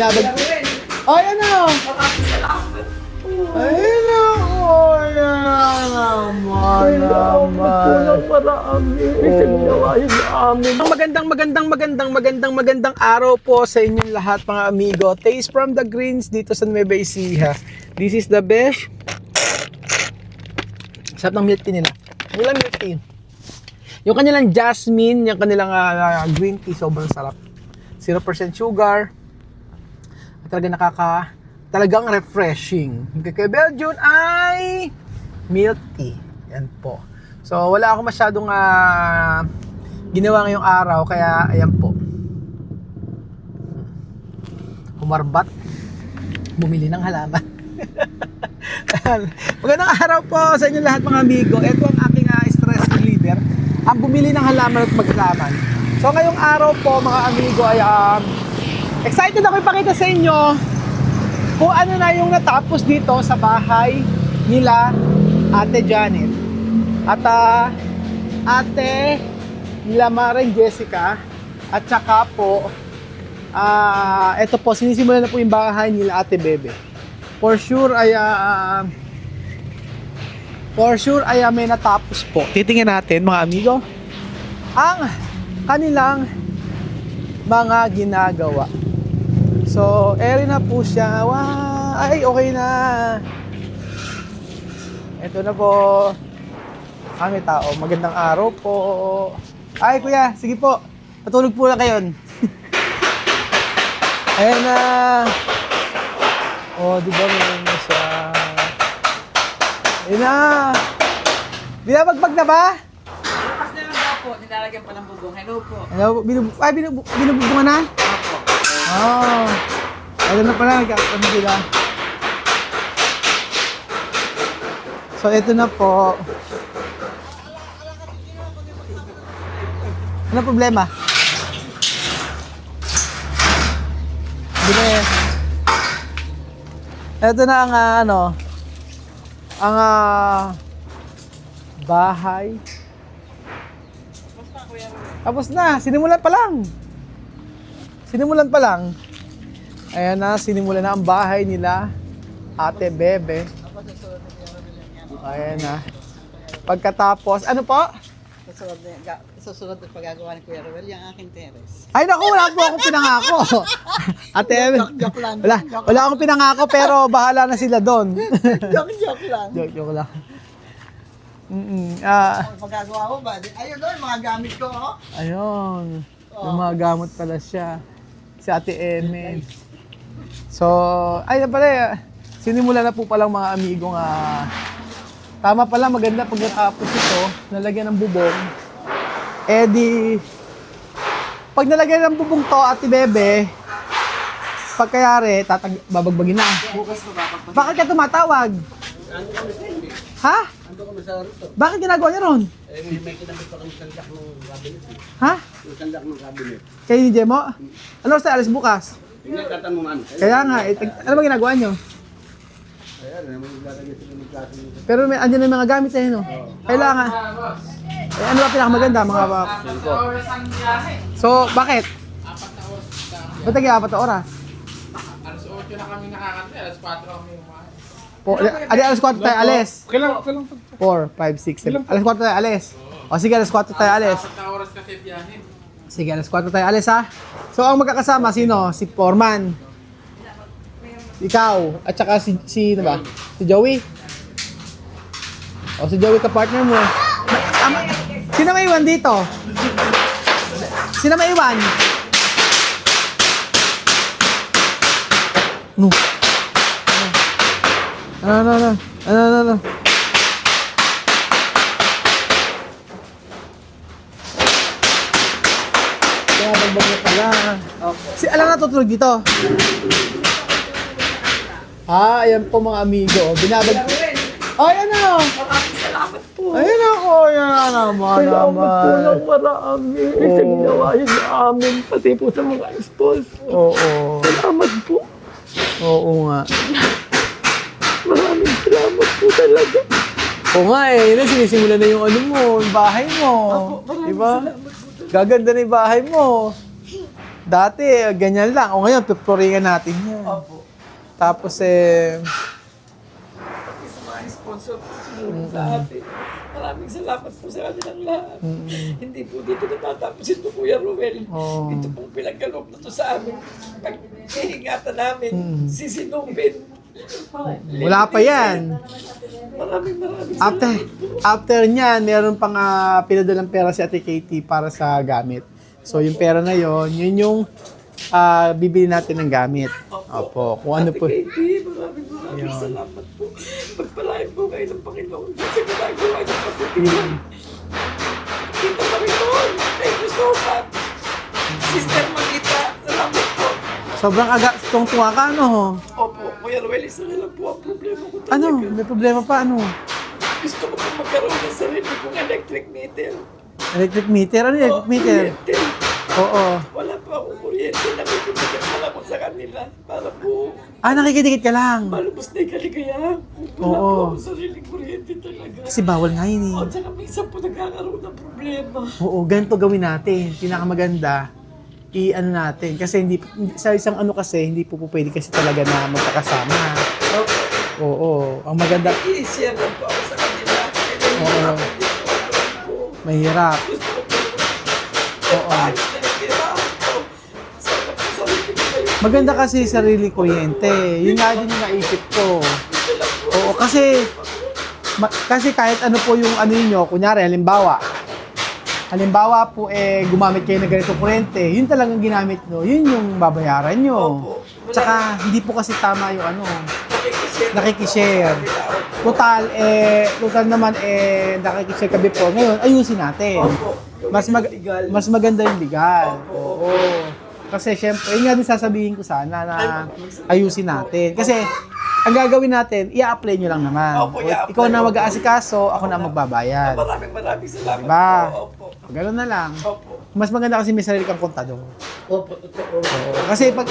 Ay, ano? Ay, naku, yan naman. Magandang araw po sa inyong lahat mga amigo. Taste from the Greens dito sa Nueva Ecija. This is the best. Sarap ng milk tea nila. Walang milk tea. Yung kanilang jasmine, yung kanilang green tea, sobrang sarap. 0% sugar. Talagang refreshing. Yung kay Belgian ay milk tea. Yan po. So, wala ako masyadong ginawa ngayong araw, kaya ayan po. Humarbat. Bumili ng halaman. Magandang araw po sa inyo lahat mga amigo. Ito ang aking stress reliever. Ang bumili ng halaman at maghalaman. So, ngayong araw po mga amigo ay excited ako ipakita sa inyo kung ano na yung natapos dito sa bahay nila Ate Janet at Ate nila Maren Jessica at saka po eto po, sinisimulan na po yung bahay nila Ate Bebe. For sure ay may natapos po. Titingnan natin mga amigo ang kanilang mga ginagawa. So, eri na po siya. Wow! Ay, okay na. Ito na po. Kami tao. Magandang araw po. Ay, kuya. Sige po. Patulog po na kayo. Ayan na. Oh, di ba meron na siya? Ayan na. Binabagbag na ba? Bukas na lang daw po. Nilalagyan pa ng bubong. Hello po. Binubugtungan na? Oh, ano na pala, ano sila. So, ito na po. Ano problema? Ito na ang ang bahay. Tapos na, sinimulan pa lang. Ayan na, sinimulan na ang bahay nila Ate Bebe. Ayan na. Pagkatapos, ano po? Susunod na pagagawa ni Kuya Ruel, yung aking teres. Ay naku, wala po akong pinangako. Ate Bebe, wala akong pinangako pero bahala na sila doon. Joke lang. Joke lang. Pagagawa mo ba? Ayun doon, mga gamit ko. Oh. Ayun. Yung mga gamot pala siya. Si Ate Eme. So, ay na pala. Sinimula na po palang mga amigong tama pala, maganda pagkatapos ito, nalagyan ng bubong. Eh di, pag nalagyan ng bubong to, Ate Bebe, pagkayari, babagbagin na. Bukas ko babagpag. Bakit ka tumatawag? Ha? Ando kami sa Rusto. Bakit ginagawa niya ron? May kinamit pa kami sandak ng cabinet. Ha? Yung sandak ng cabinet. Kayo ni Jemo? Ano sa alis bukas? Tingnan tatanungan. Kaya nga, ano ba ginagawa niyo? Ayan, may lalagay sila ng klase nito. Pero may andyan na yung mga gamit eh, no? Kailangan. Eh, ano ba pinakamaganda, mga So, bakit? 4 na oras. Ba't nag-4 na oras? Alas 8 na kami nakakanta, alas 4 kami umalis. Alas 4 tayo alis. Kailan? 4, 5, 6, 7. Alas 4 tayo alis. O sige, alas 4 tayo alis. 4 na oras kasi biyahin. Sige, alas 4 tayo alis ha. So, ang magkakasama, sino? Si Foreman. Ikaw. At saka si ano ba? Si Joey. O, si Joey ka-partner mo. Sino may iwan dito? Sino may iwan? No. Ano. Kaya bagbag na pala. Si alam na tutulog dito. Ayan po mga amigo. Binabag. Ay, ano? Salamat po. Ayun ako. Yan naman. Marami. Kasi ginawa yun sa amin. Pati po sa mga sponsors. Oo. Salamat po. Oo nga. Maraming salamat po talaga. Oo nga eh. Yun na, sinisimulan na yung ano mo, yung bahay mo. Diba? Gaganda na yung bahay mo. Dati, ganyan lang. O ngayon, tuturingan natin yan. Opo. Tapos Sa mga sponsor po sumulong sa atin. Maraming salamat po sa kanilang lahat. Hindi po dito natatapos ito, Kuya Ruel. Oo. Ito pong pinagkaloob na to sa amin. Pag-iingatan namin, sisinupin. wala pa yan. Maraming After, salamat po. after niyan, meron pang pinadalang pera si Ate Katie para sa gamit. So, yung pera na yon, yun yung bibili natin ng gamit. Opo, kung ano po. Ate Katie, maraming salamat po. Pagpalain po kayo ng Panginoon sa ginagawa niyo kapatiran. Tita Mariton, thank you so much. Sister Magita, salamat po. Sobrang tungtunga ka, ano? Opo, Kuya Ruel, isa na lang po ang problema ko talaga. Ano? May problema pa, ano? Gusto ko po magkaroon ng sarili kong electric meter. Electric meter? Ano yung electric meter? Kuryente. Oo. Wala pa akong kuryente. Nakikipagkat na lang ako sa kanila para po Nakikidikit ka lang. malubos na yung kaligayahan. Wala Oo. po akong sariling kuryente talaga. Kasi bawal nga yun O, eh. tsaka minsan po nagkakaroon ng problema. Oo, ganito gawin natin. Pinakamaganda, i-ano natin. Kasi sa isang ano kasi, hindi po pwede kasi talaga na magkakasama. Opo. Oo, ang maganda, I-share lang po ako sa kanila. Oo. Mahirap. Gusto ko po. Oo. Ayos na yung tirahan ko. Sana po sarili ko kayo. Maganda kasi sarili kuryente. Yun nga din yung naisip ko. Oo, kasi kasi kahit ano po yung ano niyo, kunyari halimbawa po gumamit kayo ng ganito kuryente, yun talagang ginamit nyo, yun yung babayaran nyo. Opo. Tsaka hindi po kasi tama yung ano, Nakikishare. nakikishare. Total naman nakikishare kami po. Ngayon, ayusin natin. Opo. Mas maganda yung legal. Oo. Kasi syempre, yun nga din sasabihin ko sana na ayusin natin. Kasi ang gagawin natin, i-apply nyo lang naman. Opo, i-apply. Ikaw na mag-aasikaso, ako na magbabayad. Maraming salamat Diba? po. Opo. Ganun na lang. Opo. Mas maganda kasi may sarili kang kontador. Opo, totoo. Oo. Kasi pag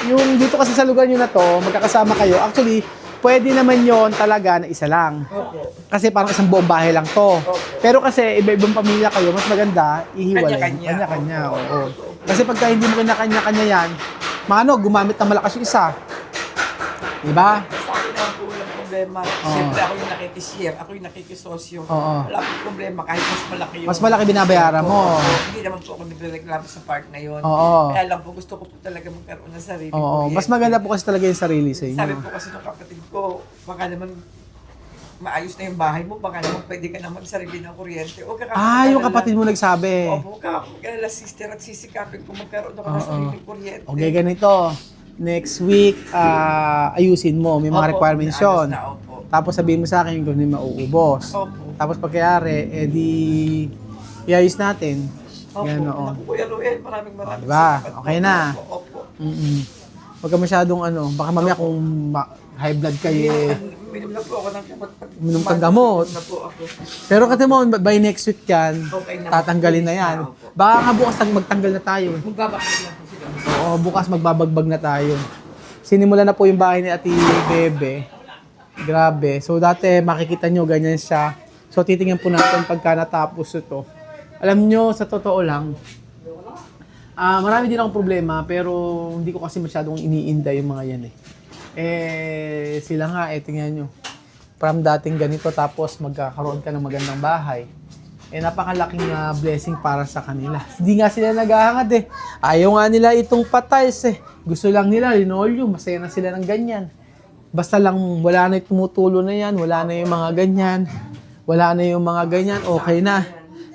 yung dito kasi sa lugar nyo na to, magkakasama kayo, actually, pwede naman yon talaga na isa lang. Opo. Kasi parang isang buong bahay lang to. Pero kasi iba-ibang pamilya kayo, mas maganda ihiwalay. Kanya-kanya. Kanya-kanya, oo. Kasi pagka hindi mo kanya-kanya yan, gumamit ng malakas yung isa. Diba? Sa akin naman po walang problema. Siyempre ako yung nakikishare, ako yung nakikisosyo. Oo. Wala akong problema kahit mas malaki yung... Mas malaki binabayaran mo. Hindi naman po ako nagre-reklamo sa part na yun. Oo. Kaya lang po gusto ko po talaga magkaroon ng sarili. Oo. Mas maganda po kasi talaga yung sarili sa Sabi inyo. po kasi ng kapatid ko, baka naman maayos na yung bahay mo, baka naman pwede ka na magsarili ng kuryente. O Yung kapatid mo nagsabi. Opo, kakakilala sister at sisikapin ko magkaroon ako ng sariling kuryente. Okay, ganito. Next week, ayusin mo. May mga Opo, requirements naayos yun. na, opo. Tapos sabihin mo sa akin kung hindi mauubos. Opo. Tapos pagkayari, iayos natin. Opo. Yan, oo. Naku, Kuya Ruel, maraming Diba? salamat po. Okay na. Opo. Huwag ka masyadong baka mamaya kung high blood kayo Minom na po ako ng gamot. Minom kang gamot. Minom na po ako. Pero kasi mo, by next week yan, Okay na. tatanggalin na yan. Opo. Baka nga bukas magtanggal na tayo. Magbabakit lang po sila. Oo, bukas magbabagbag na tayo. Sinimula na po yung bahay ni Ate Bebe. Grabe. So dati makikita nyo ganyan siya. So titingnan po natin pagka natapos ito. Alam nyo, sa totoo lang, marami din akong problema pero hindi ko kasi masyadong iniinda yung mga yan eh. Sila nga tingnan nyo. From dating ganito tapos magkakaroon ka ng magandang bahay. Napakalaking blessing para sa kanila. Hindi nga sila naghahangad eh. Ayaw nga nila itong patiles eh. Gusto lang nila linoleum. Masaya na sila ng ganyan. Basta lang wala na yung tumutulo na yan. Wala na yung mga ganyan. Wala na yung mga ganyan. Okay na.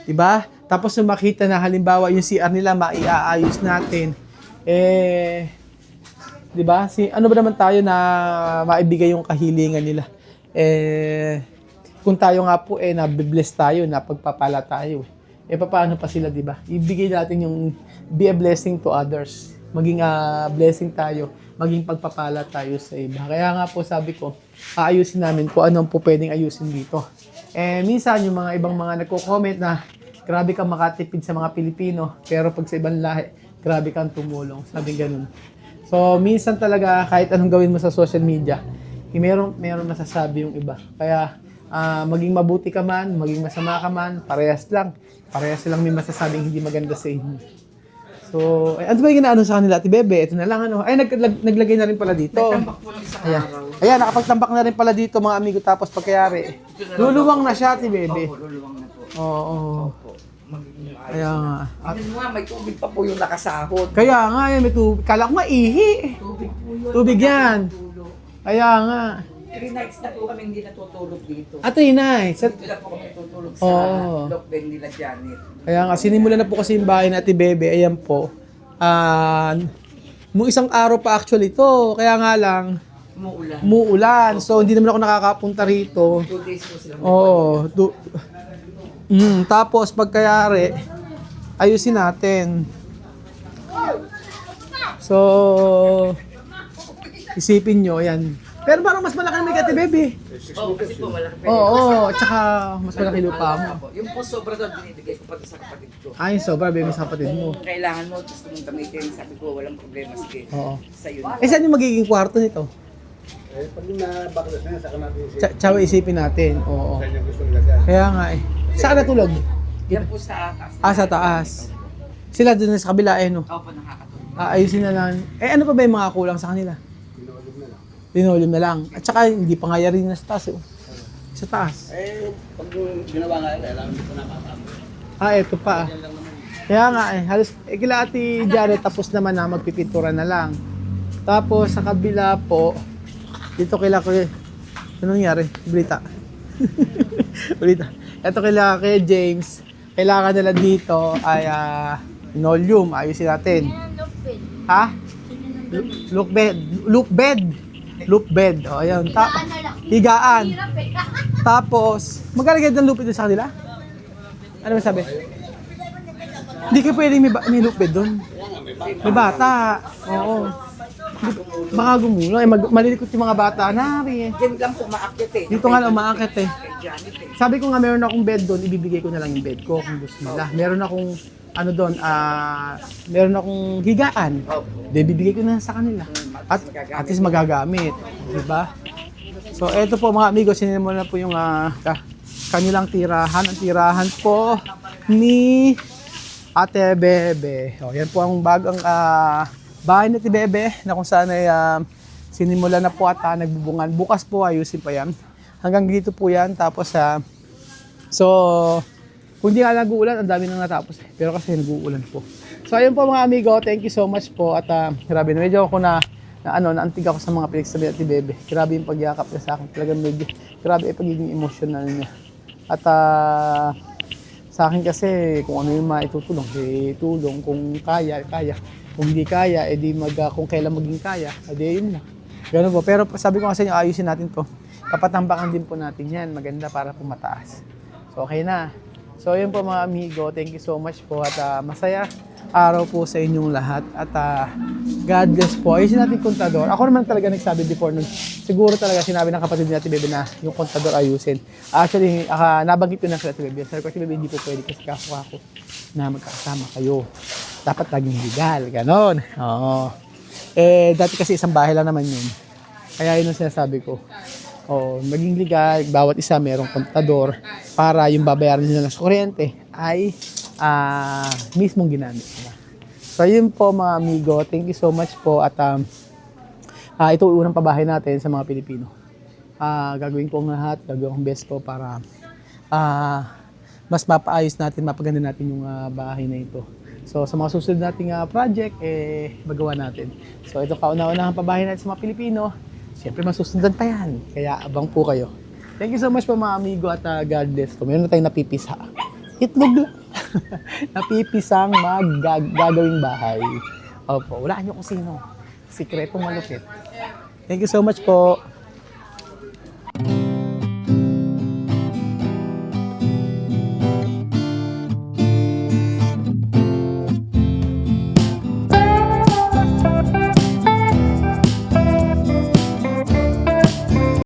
Diba? Tapos yung makita na halimbawa yung CR nila maiaayos natin. Diba? Ano ba naman tayo na maibigay yung kahilingan nila? Kung tayo nga po nabibless tayo, napagpapala tayo. Paano pa sila, di ba? Ibigay natin yung be a blessing to others. Maging blessing tayo, maging pagpapala tayo sa iba. Kaya nga po sabi ko, aayusin namin kung anong po pwedeng ayusin dito. Minsan yung mga ibang mga nagko-comment na grabe kang makatipid sa mga Pilipino, pero pag sa ibang lahi, grabe kang tumulong. Sabi ganun. So, minsan talaga kahit anong gawin mo sa social media, meron masasabi yung iba. Kaya, maging mabuti ka man, maging masama ka man, parehas lang. Parehas lang may masasabing hindi maganda sa inyo. So, So, ano ba yung ginaano sa kanila, Ate Bebe? Ito na lang, ano. Ay, naglagay na rin pala dito. Tambak po ng isang Ayan. araw. Ayan, nakapagtambak na rin pala dito, mga amigo. Tapos pagkayari, luluwang na siya, Ate Bebe. Opo, luluwang na po. Oo. Opo. Magiging ayos. Kaya nga. At nga, may tubig pa po yung nakasahod. Kaya nga, yan, may tubig. Kala ko maihi. Tubig po yun. Tubig yan. Tulog. Kaya nga. 3 nights na po kami hindi natutulog dito. Ato yun na eh. Dito na po kami tutulog sa Oo. lock bed nila Janet. Kaya nga, sinimulan na po kasi yung bahay na Ate Bebe. Ayan po. Nung isang araw pa actually to. Kaya nga lang, Umuulan. umuulan. So, hindi naman ako nakakapunta rito. 2 days po sila. Oo. Tapos, pagkayari, ayusin natin. So, isipin nyo, yan. Pero parang mas malaki na may Ate Bebe. Oo, kasi po malaki pa Oo, tsaka mas malaki lupa mo. Yung po sobra doon, binibigay ko pati sa kapatid ko. Ay, sobra, Bebe, sa kapatid mo. Kung kailangan mo, gusto mong gamitin, sabi ko, walang problema, sige. Oo. Sa'yo. Eh, saan yung magiging kwarto nito? Eh, pag na-backless na yan, saka natin isipin. Tsawa isipin natin, oo. Saan yung gusto ilagay. Kaya nga eh. Saan natulog? Yan po sa taas. Sa taas. Sila dun sa kabila eh, no? Opo, nakakatulog. Ayusin na lang. Eh, ano pa ba yung mga kulang sa kanila? Pinulog na lang. Linoleum na lang. At saka, hindi pa nga yari na sa taas, eh. Sa taas. Eh, pag ginawa nga yun, alam mo ko nakakamo. Ito pa. Yan lang naman. Kaya nga eh, halos, kila Ate Janet tapos naman na magpipintura na lang. Tapos sa kabila po, dito kila ko ano nangyari? Balita. Balita. Ito kila kay James, kailangan nila dito ay linoleum, ayusin natin. Ha? Look bed. Look bed. Look bed. O, ayun. Higaan. Tapos, maglalagay ng loop dito sa kanila? Ano masabi? Hindi ka pwedeng may loop bed doon. May bata. Oo. Baka gumulong. Malilikot yung mga bata. Nari eh. Diyan lang po maakyat eh. Dito nga lang umaakit eh. Kay Janet eh. Sabi ko nga meron akong bed doon, ibibigay ko na lang yung bed ko kung gusto nila. Meron akong ano doon, meron akong higaan. Opo. Bibigay ko na sa kanila. At least magagamit. Diba? So, eto po mga amigos, sinimulan na po yung kanilang tirahan. Ang tirahan po ni Ate Bebe. O, yan po ang bagang bahay ni Ate Bebe na kung saan ay sinimulan na po at nagbubungan. Bukas po ayusin pa yan. Hanggang dito po yan. Tapos, so, kung hindi nga nag-uulan, ang dami nang natapos. Pero kasi nag-uulan po. So, ayun po mga amigo. Thank you so much po. At grabe, medyo ako naantig ako sa mga pinagsabi at ni Bebe. Grabe yung pagyakap niya sa akin. Talagang medyo, grabe yung pagiging emotional niya. At sa akin kasi, kung ano yung maitutulong, tulong. Kung kaya, kaya. Kung hindi kaya, kung kailan maging kaya, yun lang. Ganun po. Pero sabi ko kasi ayusin natin to. Kapatambakan din po natin yan. Maganda para po mataas. So, okay na. So, yun po mga amigo. Thank you so much po. At masaya araw po sa inyong lahat. At God bless po. Ayusin natin kontador. Ako naman talaga nagsabi before nun. Siguro talaga sinabi ng kapatid ni Ate Bebe na yung kontador ayusin. Actually, nabanggit ko na sa Ate Bebe. Sabi ko, Ate Bebe, hindi po pwede kasi ako na magkakasama kayo. Dapat laging legal. Ganon. Oo. Dati kasi isang bahay lang naman yun. Kaya yun ang sinasabi ko. Maging legal, bawat isa merong kontador para yung babayaran nila ng kuryente ay mismong ginamit nila. So yun po mga amigo, thank you so much po at ito unang pabahay natin sa mga Pilipino. Gagawin ko ang lahat, gagawin kong best ko para mas mapaayos natin, mapaganda natin yung bahay na ito. So sa mga susunod nating project, magawa natin. So ito kauna-unahang pabahay natin sa mga Pilipino. Siyempre, masusundan pa yan. Kaya abang po kayo. Thank you so much po mga amigo at God bless po. Meron na tayong napipisa. Itlog lang. Napipisang gagawing bahay. Opo, walaan nyo kung sino. Sikretong malupit. Thank you so much po.